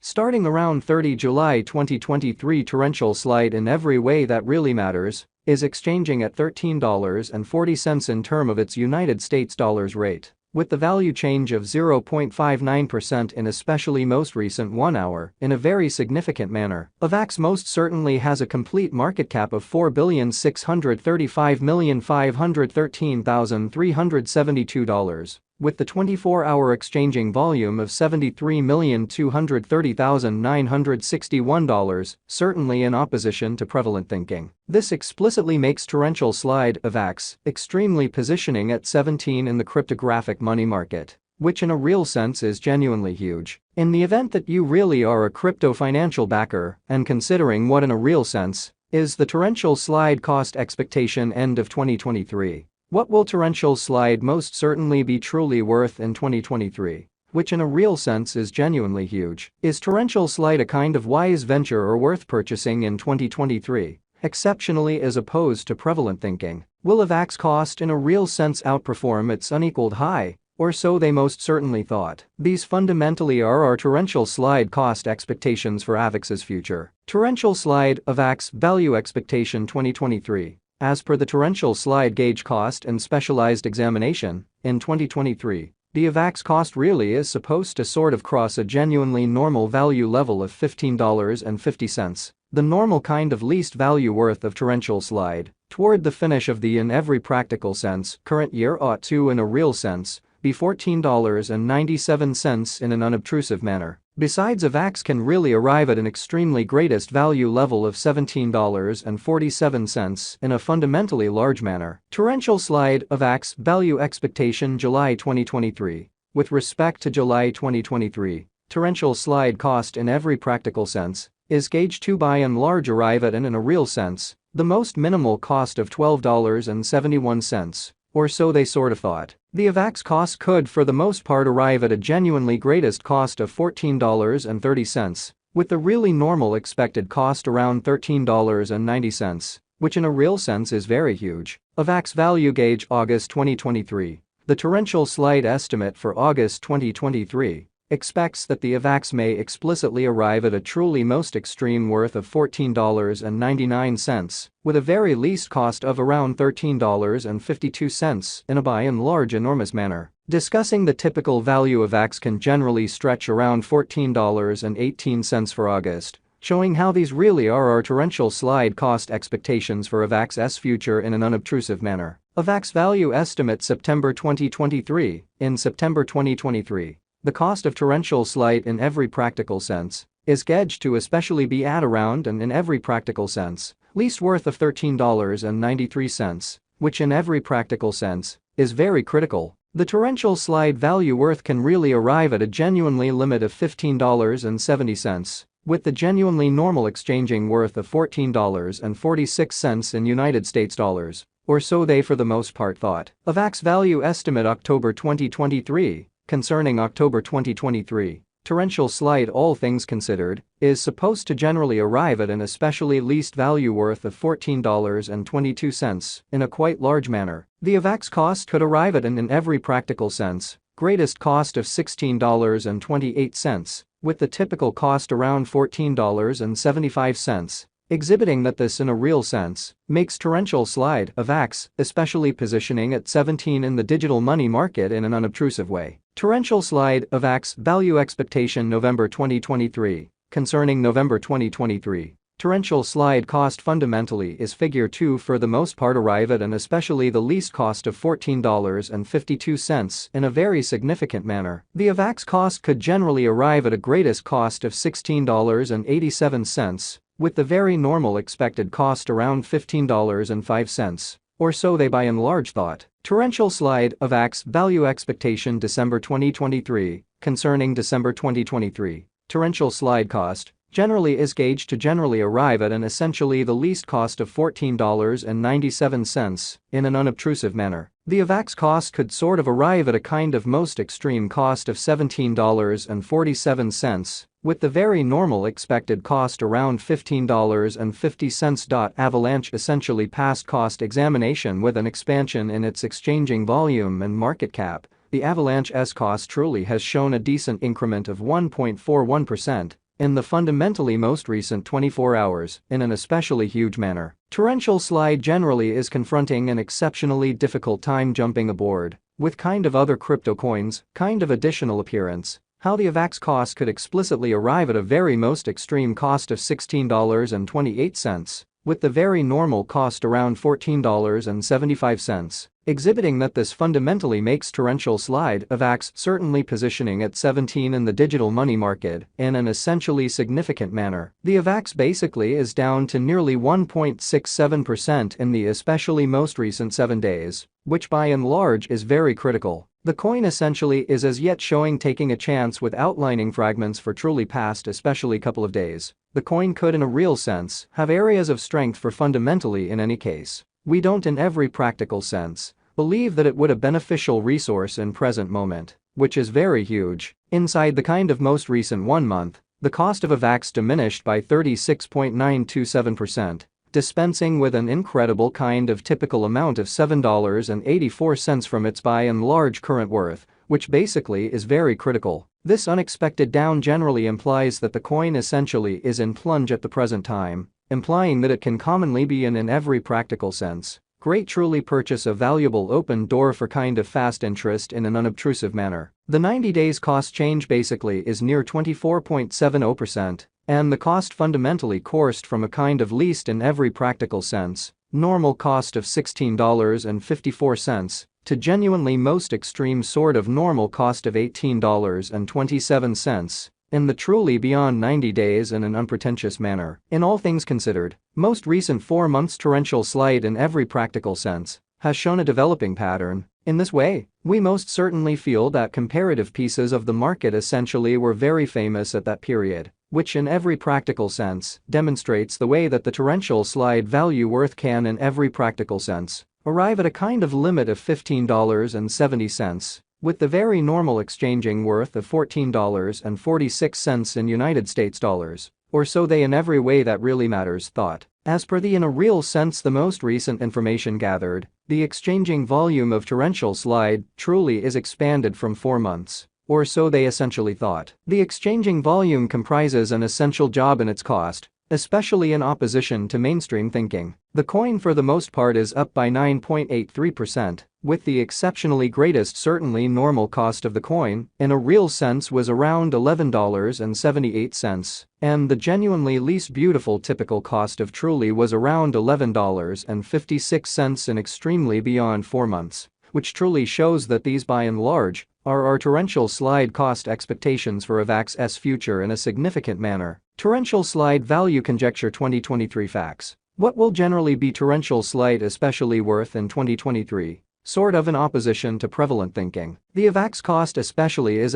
Starting around 30 July 2023, torrential slide in every way that really matters is exchanging at $13.40 in term of its United States dollars rate, with the value change of 0.59% in especially most recent 1 hour in a very significant manner. Avax most certainly has a complete market cap of $4,635,513,372, with the 24-hour exchanging volume of $73,230,961, certainly in opposition to prevalent thinking. This explicitly makes torrential slide Avax extremely positioning at 17 in the cryptographic money market, which in a real sense is genuinely huge. In the event that you really are a crypto financial backer and considering what in a real sense is the torrential slide cost expectation end of 2023. What will torrential slide most certainly be truly worth in 2023? Which in a real sense is genuinely huge. Is torrential slide a kind of wise venture or worth purchasing in 2023? Exceptionally as opposed to prevalent thinking. Will Avax cost in a real sense outperform its unequaled high? Or so they most certainly thought. These fundamentally are our torrential slide cost expectations for Avax's future. Torrential slide Avax value expectation 2023. As per the torrential slide gauge cost and specialized examination, in 2023, the Avax cost really is supposed to sort of cross a genuinely normal value level of $15.50, the normal kind of least value worth of torrential slide, toward the finish of the in every practical sense current year ought to in a real sense be $14.97 in an unobtrusive manner. Besides, Avax can really arrive at an extremely greatest value level of $17.47 in a fundamentally large manner. Torrential slide Avax value expectation July 2023. With respect to July 2023, torrential slide cost in every practical sense is gauged to by and large arrive at in a real sense the most minimal cost of $12.71. Or so they sort of thought. The Avax cost could for the most part arrive at a genuinely greatest cost of $14.30, with the really normal expected cost around $13.90, which in a real sense is very huge. Avax value gauge August 2023. The torrential slide estimate for August 2023 expects that the Avax may explicitly arrive at a truly most extreme worth of $14.99, with a very least cost of around $13.52 in a by and large enormous manner. Discussing the typical value of Avax can generally stretch around $14.18 for August, showing how these really are our torrential slide cost expectations for Avax's future in an unobtrusive manner. Avax value estimate September 2023. In September 2023, the cost of torrential slide in every practical sense is gauged to especially be at around and in every practical sense least worth of $13.93, which in every practical sense is very critical. The torrential slide value worth can really arrive at a genuinely limit of $15.70, with the genuinely normal exchanging worth of $14.46 in United States dollars, or so they for the most part thought. Avax value estimate October 2023. Concerning October 2023, torrential slide all things considered is supposed to generally arrive at an especially least value worth of $14.22 in a quite large manner. The Avax cost could arrive at an in every practical sense greatest cost of $16.28, with the typical cost around $14.75. Exhibiting that this in a real sense makes torrential slide Avax especially positioning at 17 in the digital money market in an unobtrusive way. Torrential slide Avax value expectation November 2023. Concerning November 2023, torrential slide cost fundamentally is figure 2 for the most part arrive at an especially the least cost of $14.52 in a very significant manner. The Avax cost could generally arrive at a greatest cost of $16.87, with the very normal expected cost around $15.05, or so they by and large thought. Torrential slide Avax value expectation December 2023. Concerning December 2023, torrential slide cost generally is gauged to generally arrive at an essentially the least cost of $14.97 in an unobtrusive manner. The Avax cost could sort of arrive at a kind of most extreme cost of $17.47, with the very normal expected cost around $15.50. Avalanche essentially passed cost examination with an expansion in its exchanging volume and market cap. The Avalanche's cost truly has shown a decent increment of 1.41%, in the fundamentally most recent 24 hours in an especially huge manner. Torrential slide generally is confronting an exceptionally difficult time jumping aboard, with kind of other crypto coins, kind of additional appearance. How the Avax cost could explicitly arrive at a very most extreme cost of $16.28, with the very normal cost around $14.75, exhibiting that this fundamentally makes torrential slide Avax certainly positioning at 17 in the digital money market in an essentially significant manner. The Avax basically is down to nearly 1.67% in the especially most recent 7 days, which by and large is very critical. The coin essentially is as yet showing taking a chance with outlining fragments for truly past especially couple of days. The coin could in a real sense have areas of strength for fundamentally in any case. We don't in every practical sense believe that it would a beneficial resource in present moment, which is very huge. Inside the kind of most recent 1 month, the cost of Avax diminished by 36.927%. Dispensing with an incredible kind of typical amount of $7.84 from its by and large current worth, which basically is very critical. This unexpected down generally implies that the coin essentially is in plunge at the present time, implying that it can commonly be in every practical sense great truly purchase a valuable open door for kind of fast interest in an unobtrusive manner. The 90 days cost change basically is near 24.70%. And the cost fundamentally coursed from a kind of least in every practical sense, normal cost of $16.54 to genuinely most extreme sort of normal cost of $18.27 in the truly beyond 90 days in an unpretentious manner. In all things considered, most recent 4 months torrential slide in every practical sense has shown a developing pattern. In this way, we most certainly feel that comparative pieces of the market essentially were very famous at that period, which in every practical sense demonstrates the way that the torrential slide value worth can in every practical sense arrive at a kind of limit of $15.70, with the very normal exchanging worth of $14.46 in United States dollars, or so they in every way that really matters thought. As per the in a real sense the most recent information gathered, the exchanging volume of torrential slide truly is expanded from 4 months. Or so they essentially thought. The exchanging volume comprises an essential job in its cost, especially in opposition to mainstream thinking. The coin for the most part is up by 9.83%, with the exceptionally greatest certainly normal cost of the coin, in a real sense was around $11.78, and the genuinely least beautiful typical cost of truly was around $11.56 in extremely beyond 4 months, which truly shows that these by and large are our torrential slide cost expectations for Avax's future in a significant manner. Torrential slide value conjecture 2023 facts. What will generally be torrential slide especially worth in 2023? Sort of in opposition to prevalent thinking. The Avax cost especially is